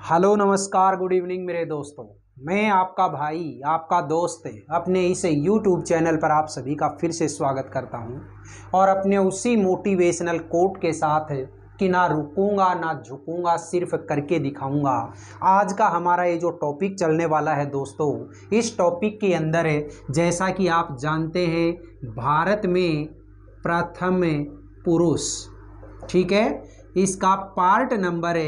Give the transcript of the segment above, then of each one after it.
Hello नमस्कार good evening मेरे दोस्तों। मैं आपका भाई आपका दोस्त अपने इस यूट्यूब चैनल पर आप सभी का फिर से स्वागत करता हूं और अपने उसी मोटिवेशनल कोट के साथ कि ना रुकूंगा ना झुकूंगा सिर्फ करके दिखाऊंगा। आज का हमारा ये जो टॉपिक चलने वाला है दोस्तों, इस टॉपिक के अंदर जैसा कि आप जानते हैं भारत में प्रथम पुरुष, ठीक है, इसका पार्ट नंबर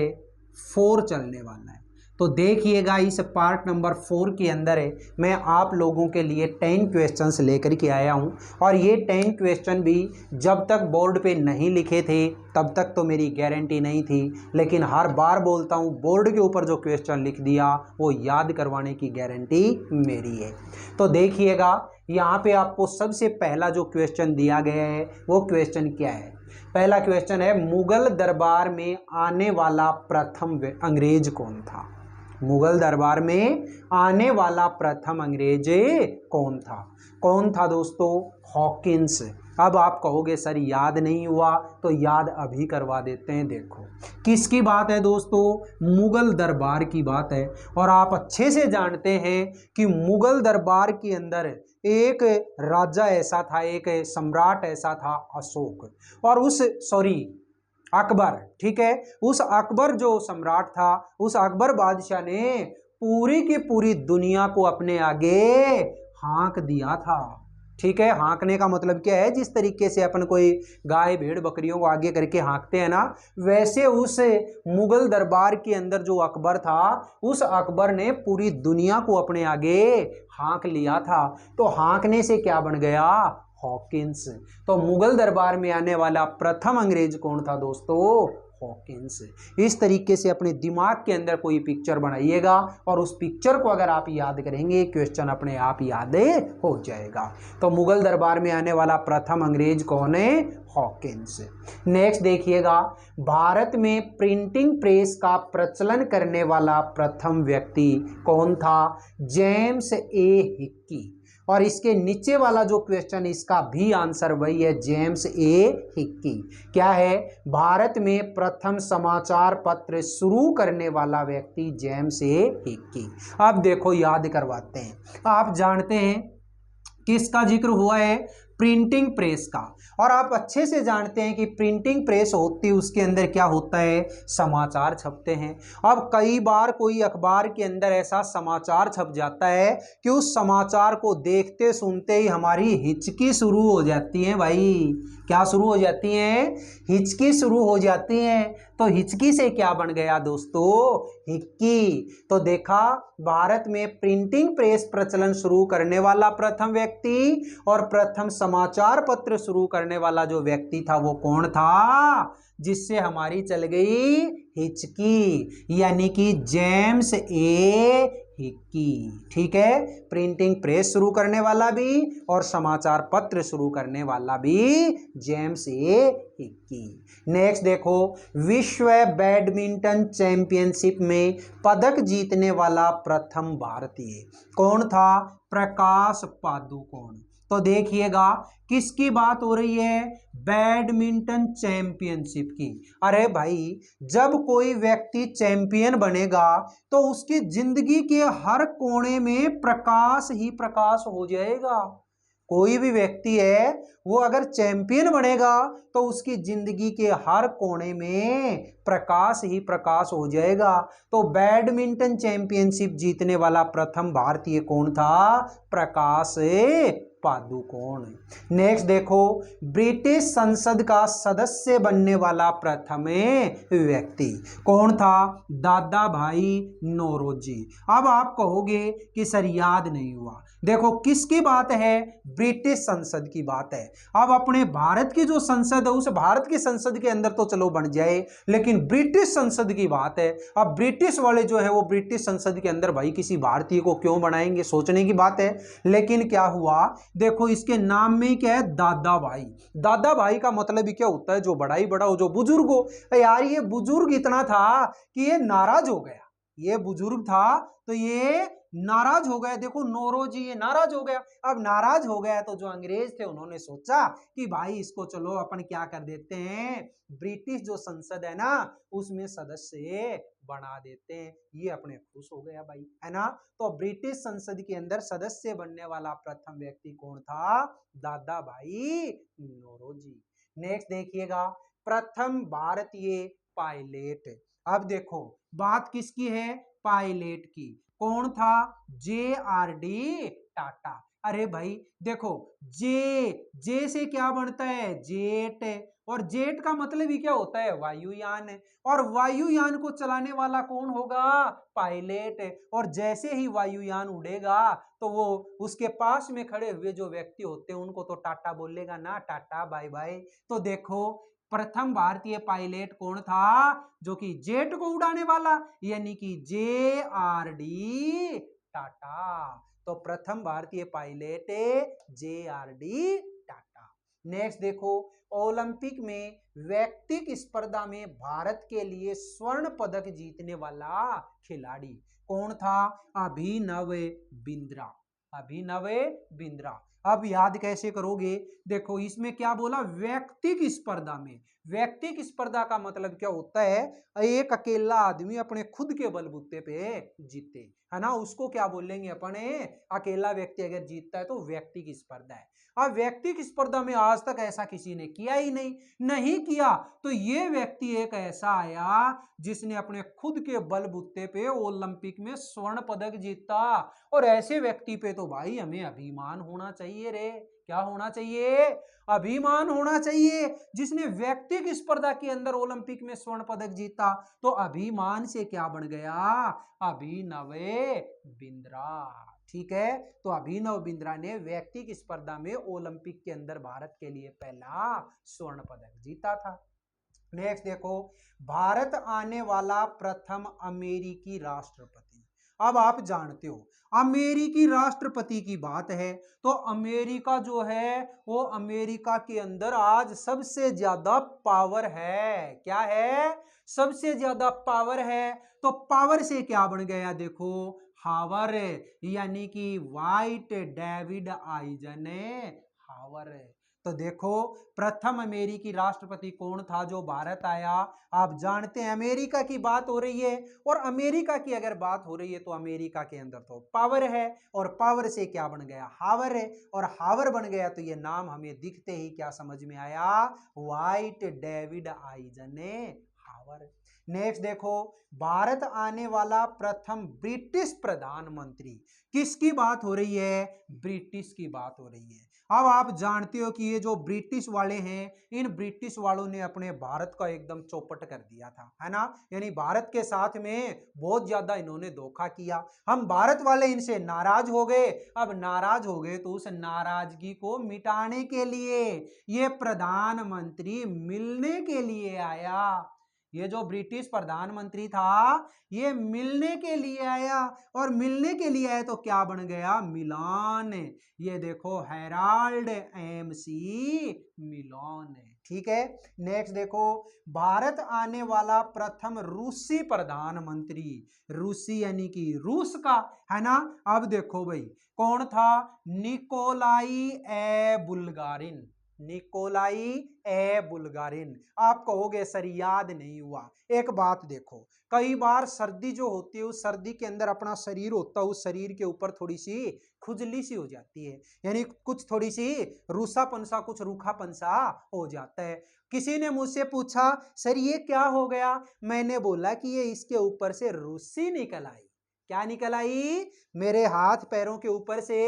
4 चलने वाला है। तो देखिएगा इस पार्ट नंबर 4 के अंदर मैं आप लोगों के लिए 10 क्वेश्चंस लेकर के आया हूं और ये 10 क्वेश्चन भी जब तक बोर्ड पे नहीं लिखे थे तब तक तो मेरी गारंटी नहीं थी, लेकिन हर बार बोलता हूं बोर्ड के ऊपर जो क्वेश्चन लिख दिया वो याद करवाने की गारंटी मेरी है। तो देखिएगा यहाँ पे आपको सबसे पहला जो क्वेश्चन दिया गया है वो क्वेश्चन क्या है। पहला क्वेश्चन है, मुगल दरबार में आने वाला प्रथम अंग्रेज कौन था। मुगल दरबार में आने वाला प्रथम अंग्रेज कौन था दोस्तों? हॉकिंस। अब आप कहोगे सर याद नहीं हुआ, तो याद अभी करवा देते हैं। देखो किसकी बात है दोस्तों, मुगल दरबार की बात है। और आप अच्छे से जानते हैं कि मुगल दरबार के अंदर एक राजा ऐसा था, एक सम्राट ऐसा था अशोक, और अकबर, ठीक है, उस अकबर जो सम्राट था, उस अकबर बादशाह ने पूरी की पूरी दुनिया को अपने आगे हाँक दिया था। ठीक है, हाँकने का मतलब क्या है, जिस तरीके से अपन कोई गाय भेड़ बकरियों को आगे करके हाँकते हैं ना, वैसे उस मुगल दरबार के अंदर जो अकबर था, उस अकबर ने पूरी दुनिया को अपने आगे हाँक लिया था। तो हाँकने से क्या बन गया? हॉकिंस। तो मुगल दरबार में आने वाला प्रथम अंग्रेज कौन था दोस्तों? हॉकिंस। इस तरीके से अपने दिमाग के अंदर कोई पिक्चर बनाइएगा और उस पिक्चर को अगर आप याद करेंगे क्वेश्चन अपने आप याद हो जाएगा। तो मुगल दरबार में आने वाला प्रथम अंग्रेज कौन है? हॉकिंस। नेक्स्ट देखिएगा, भारत में प्रिंटिंग प्रेस का प्रचलन करने वाला प्रथम व्यक्ति कौन था? जेम्स ए हिक्की। और इसके नीचे वाला जो क्वेश्चन, इसका भी आंसर वही है, जेम्स ए हिक्की। क्या है? भारत में प्रथम समाचार पत्र शुरू करने वाला व्यक्ति जेम्स ए हिक्की। अब देखो याद करवाते हैं। आप जानते हैं किसका जिक्र हुआ है? प्रिंटिंग प्रेस का। और आप अच्छे से जानते हैं कि प्रिंटिंग प्रेस होती है, उसके अंदर क्या होता है? समाचार छपते हैं। अब कई बार कोई अखबार के अंदर ऐसा समाचार छप जाता है कि उस समाचार को देखते सुनते ही हमारी हिचकी शुरू हो जाती है। भाई क्या शुरू हो जाती है? हिचकी शुरू हो जाती है। तो हिचकी से क्या बन गया दोस्तों? हिक्की। तो देखा, भारत में प्रिंटिंग प्रेस प्रचलन शुरू करने वाला प्रथम व्यक्ति और प्रथम समाचार पत्र शुरू करने वाला जो व्यक्ति था वो कौन था? जिससे हमारी चल गई हिचकी, यानी कि जेम्स ए हिक्की। ठीक है, प्रिंटिंग प्रेस शुरू करने वाला भी और समाचार पत्र शुरू करने वाला भी जेम्स ए हिक्की। नेक्स्ट देखो, विश्व बैडमिंटन चैंपियनशिप में पदक जीतने वाला प्रथम भारतीय कौन था? प्रकाश पादुकोण। तो देखिएगा किसकी बात हो रही है? बैडमिंटन चैंपियनशिप की। अरे भाई, जब कोई व्यक्ति चैंपियन बनेगा तो उसकी जिंदगी के हर कोने में प्रकाश ही प्रकाश हो जाएगा। कोई भी व्यक्ति है वो अगर चैंपियन बनेगा तो उसकी जिंदगी के हर कोने में प्रकाश ही प्रकाश हो जाएगा। तो बैडमिंटन चैंपियनशिप जीतने वाला प्रथम भारतीय कौन था? प्रकाश पादुकोण। नेक्स्ट देखो, ब्रिटिश संसद का सदस्य बनने वाला प्रथम व्यक्ति कौन था? दादा भाई नौरोजी। अब आप कहोगे कि सर याद नहीं हुआ। देखो किसकी बात है? ब्रिटिश संसद की बात है। अब अपने भारत की जो संसद है, उस भारत की संसद के अंदर तो चलो बन जाए, लेकिन ब्रिटिश संसद की बात है। अब ब्रिटिश वाले जो है वो ब्रिटिश संसद के अंदर भाई किसी भारतीय को क्यों बनाएंगे, सोचने की बात है। लेकिन क्या हुआ, देखो इसके नाम में ही क्या है? दादा भाई। दादा भाई का मतलब ही क्या होता है? जो बड़ा ही बड़ा हो, जो बुजुर्ग हो। यार ये बुजुर्ग इतना था कि ये नाराज हो गया। ये बुजुर्ग था तो ये नाराज हो गया। देखो नौरोजी ये नाराज हो गया। अब नाराज हो गया तो जो अंग्रेज थे उन्होंने सोचा कि भाई इसको चलो अपन क्या कर देते हैं, ब्रिटिश जो संसद है ना उसमें सदस्य बना देते हैं। ये अपने खुश हो गया भाई, है ना। तो ब्रिटिश संसद के अंदर सदस्य बनने वाला प्रथम व्यक्ति कौन था, दादा भाई नौरोजी। नेक्स्ट देखिएगा, प्रथम भारतीय पायलट। अब देखो बात किसकी है, पायलट की। कौन था, जे आर डी टाटा। अरे भाई देखो जे से क्या बनता है, जेट। और जेट का मतलब ही क्या होता है, वायुयान। और वायुयान को चलाने वाला कौन होगा, पायलट। और जैसे ही वायुयान उड़ेगा तो वो उसके पास में खड़े हुए जो व्यक्ति होते हैं उनको तो टाटा बोलेगा ना, टाटा बाय बाय। तो देखो प्रथम भारतीय पायलट कौन था, जो कि जेट को उड़ाने वाला, यानी कि जे आर डी टाटा। तो प्रथम भारतीय पायलट जे आर डी टाटा। नेक्स्ट देखो, ओलंपिक में व्यक्तिक स्पर्धा में भारत के लिए स्वर्ण पदक जीतने वाला खिलाड़ी कौन था, अभिनव बिंद्रा। अभिनव बिंद्रा। अब याद कैसे करोगे, देखो इसमें क्या बोला, व्यक्तिक स्पर्धा में। व्यक्तिक स्पर्धा का मतलब क्या होता है, एक अकेला आदमी अपने खुद के बलबूते पे जीते, है ना, उसको क्या बोलेंगे अपने, अकेला व्यक्ति अगर जीतता है तो व्यक्तिक स्पर्धा है। अब व्यक्तिक स्पर्धा में आज तक ऐसा किसी ने किया ही नहीं किया, तो ये व्यक्ति एक ऐसा आया जिसने अपने खुद के बलबूते पे ओलंपिक में स्वर्ण पदक जीता। और ऐसे व्यक्ति पे तो भाई हमें अभिमान होना चाहिए रे। क्या होना चाहिए, अभिमान होना चाहिए, जिसने व्यक्तिगत स्पर्धा के अंदर ओलंपिक में स्वर्ण पदक जीता। तो अभिमान से क्या बन गया, अभिनव बिंद्रा। ठीक है, तो अभिनव बिंद्रा ने व्यक्तिगत स्पर्धा में ओलंपिक के अंदर भारत के लिए पहला स्वर्ण पदक जीता था। नेक्स्ट देखो, भारत आने वाला प्रथम अमेरिकी राष्ट्रपति। अब आप जानते हो अमेरिकी राष्ट्रपति की बात है तो अमेरिका जो है वो, अमेरिका के अंदर आज सबसे ज्यादा पावर है। क्या है, सबसे ज्यादा पावर है। तो पावर से क्या बन गया, देखो हावर, यानी कि व्हाइट डेविड आइजन हावर। तो देखो प्रथम अमेरिकी राष्ट्रपति कौन था जो भारत आया, आप जानते हैं अमेरिका की बात हो रही है। और अमेरिका की अगर बात हो रही है तो अमेरिका के अंदर तो पावर है, और पावर से क्या बन गया, हावर है। और हावर बन गया तो ये नाम हमें दिखते ही क्या समझ में आया, व्हाइट डेविड आइजन हावर। नेक्स्ट देखो, भारत आने वाला प्रथम ब्रिटिश प्रधानमंत्री, किसकी बात हो रही है, ब्रिटिश की बात हो रही है। अब आप जानते हो कि ये जो ब्रिटिश वाले हैं, इन ब्रिटिश वालों ने अपने भारत का एकदम चौपट कर दिया था, है ना। यानी भारत के साथ में बहुत ज्यादा इन्होंने धोखा किया। हम भारत वाले इनसे नाराज हो गए। अब नाराज हो गए तो उस नाराजगी को मिटाने के लिए ये प्रधानमंत्री मिलने के लिए आया। ये जो ब्रिटिश प्रधानमंत्री था ये मिलने के लिए आया, और मिलने के लिए आया तो क्या बन गया, मिलान। ये देखो हेराल्ड एमसी मिलान। ठीक है, नेक्स्ट देखो, भारत आने वाला प्रथम रूसी प्रधानमंत्री, रूसी यानी कि रूस का, है ना। अब देखो भाई कौन था, निकोलाई ए बुल्गारिन। निकोलाई ए बुल्गारिन। आप कहोगे सर याद नहीं हुआ, एक बात देखो, कई बार सर्दी जो होती है उस सर्दी के अंदर अपना शरीर होता है, उस शरीर के ऊपर थोड़ी सी खुजली सी हो जाती है, यानी कुछ थोड़ी सी रूसापन सा, कुछ रूखापन सा हो जाता है। किसी ने मुझसे पूछा सर ये क्या हो गया, मैंने बोला कि ये इसके ऊपर से रूसी निकल आई। क्या निकल आई, मेरे हाथ पैरों के ऊपर से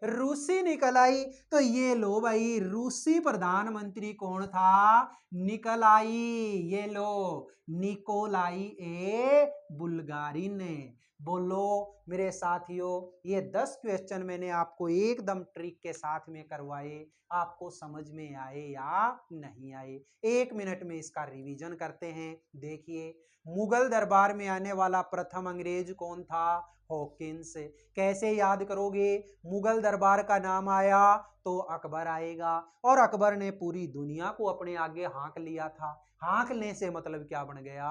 रूसी निकल आई। तो ये लो भाई, रूसी प्रधानमंत्री कौन था, निकलाई। ये लो, निकोलाई ए बुल्गारिन। बोलो मेरे साथियों, ये 10 क्वेश्चन मैंने आपको एकदम ट्रिक के साथ में करवाए, आपको समझ में आए या नहीं आए। 1 मिनट में इसका रिवीजन करते हैं। देखिए, मुगल दरबार में आने वाला प्रथम अंग्रेज कौन था, हॉकिंस। कैसे याद करोगे, मुगल दरबार का नाम आया तो अकबर आएगा, और अकबर ने पूरी दुनिया को अपने आगे हाँक लिया था। हाँकने से मतलब क्या बन गया,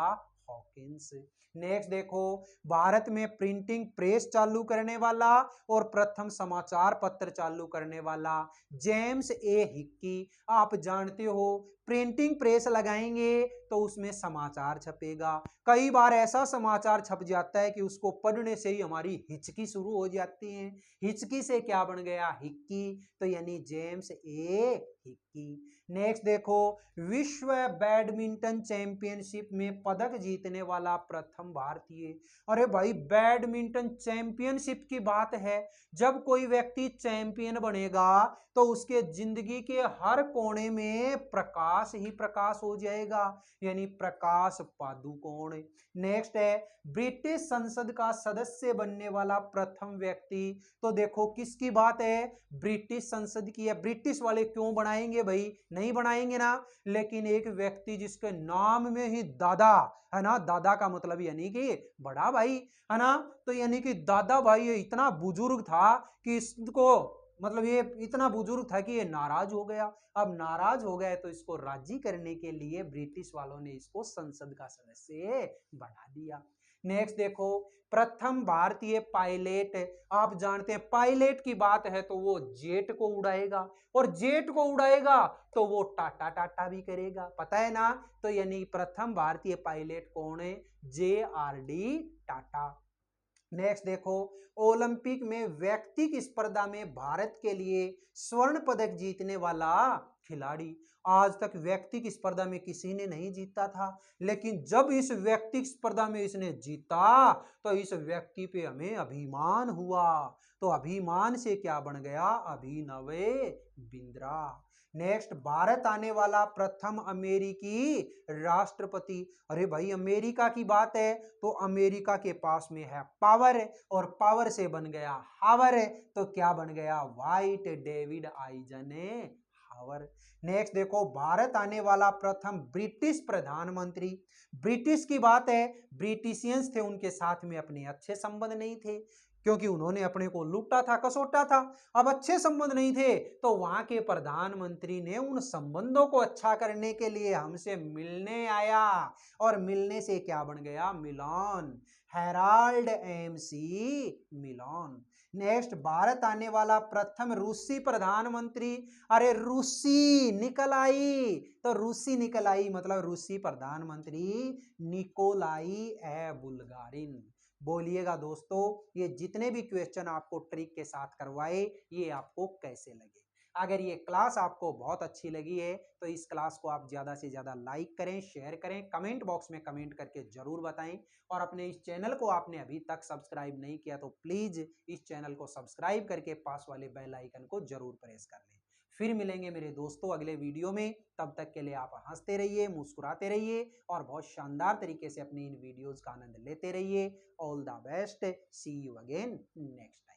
हॉकिंस। नेक्स्ट देखो, भारत में प्रिंटिंग प्रेस चालू करने वाला और प्रथम समाचार पत्र चालू करने वाला जेम्स ए हिक्की। आप जानते हो प्रिंटिंग प्रेस लगाएंगे तो उसमें समाचार छपेगा। कई बार ऐसा समाचार छप जाता है कि उसको पढ़ने से ही हमारी हिचकी शुरू हो जाती है। हिचकी से क्या बन गया? हिक्की। तो यानी जेम्स ए हिक्की। नेक्स्ट देखो, विश्व बैडमिंटन चैंपियनशिप में पदक जीतने वाला प्रथम भारतीय। अरे भाई, बैडमिंटन चैंपियनशिप की बात है। जब कोई व्यक्ति चैंपियन बनेगा तो उसके जिंदगी के हर कोने में प्रकाश ही प्रकाश हो जाएगा, यानी प्रकाश पादुकोण। नेक्स्ट है, ब्रिटिश संसद का सदस्य बनने वाला प्रथम व्यक्ति। तो देखो किसकी बात है? ब्रिटिश संसद की है। ब्रिटिश वाले क्यों बनाएंगे भाई? नहीं बनाएंगे ना। लेकिन एक व्यक्ति जिसके नाम में ही दादा है ना, दादा का मतलब यानी कि बड़ा भाई है ना, तो यानी कि दादा भाई ये इतना बुजुर्ग था कि इसको मतलब ये इतना बुजुर्ग था कि ये नाराज हो गया। अब नाराज हो गया तो इसको राजी करने के लिए ब्रिटिश वालों ने इसको संसद का सदस्य बना दिया। नेक्स्ट देखो, प्रथम भारतीय पायलट। आप जानते हैं पायलट की बात है तो वो जेट को उड़ाएगा, और जेट को उड़ाएगा तो वो टाटा टाटा भी करेगा, पता है ना। तो यानी प्रथम भारतीय पायलट कौन है? JRD टाटा। नेक्स्ट देखो, ओलंपिक में व्यक्तिगत स्पर्धा में भारत के लिए स्वर्ण पदक जीतने वाला खिलाड़ी। आज तक व्यक्तिगत स्पर्धा में किसी ने नहीं जीता था, लेकिन जब इस व्यक्तिगत स्पर्धा में इसने जीता तो इस व्यक्ति पे हमें अभिमान हुआ। तो अभिमान से क्या बन गया? अभिनव बिंद्रा। नेक्स्ट, भारत आने वाला प्रथम अमेरिकी राष्ट्रपति। अरे भाई, अमेरिका की बात है तो अमेरिका के पास में है पावर, और पावर से बन गया हावर, तो क्या बन गया? व्हाइट डेविड हावर। नेक्स्ट देखो, भारत आने वाला प्रथम ब्रिटिश प्रधानमंत्री। ब्रिटिश की बात है, ब्रिटिशियंस थे, उनके साथ में अपने अच्छे संबंध नहीं थे क्योंकि उन्होंने अपने को लूटा था, कसोटा था। अब अच्छे संबंध नहीं थे तो वहां के प्रधानमंत्री ने उन संबंधों को अच्छा करने के लिए हमसे मिलने आया, और मिलने से क्या बन गया? मिलान। हेराल्ड MC मिलान। नेक्स्ट, भारत आने वाला प्रथम रूसी प्रधानमंत्री। अरे रूसी निकल आई, तो रूसी निकल आई मतलब रूसी प्रधानमंत्री निकोलाई ए बुल्गारिन। बोलिएगा दोस्तों, ये जितने भी क्वेश्चन आपको ट्रिक के साथ करवाए ये आपको कैसे लगे? अगर ये क्लास आपको बहुत अच्छी लगी है तो इस क्लास को आप ज़्यादा से ज़्यादा लाइक करें, शेयर करें, कमेंट बॉक्स में कमेंट करके ज़रूर बताएं, और अपने इस चैनल को आपने अभी तक सब्सक्राइब नहीं किया तो प्लीज़ इस चैनल को सब्सक्राइब करके पास वाले बेल आइकन को ज़रूर प्रेस कर लें। फिर मिलेंगे मेरे दोस्तों अगले वीडियो में, तब तक के लिए आप हंसते रहिए, मुस्कुराते रहिए और बहुत शानदार तरीके से अपनी इन वीडियोज़ का आनंद लेते रहिए। All the best, see you again next time.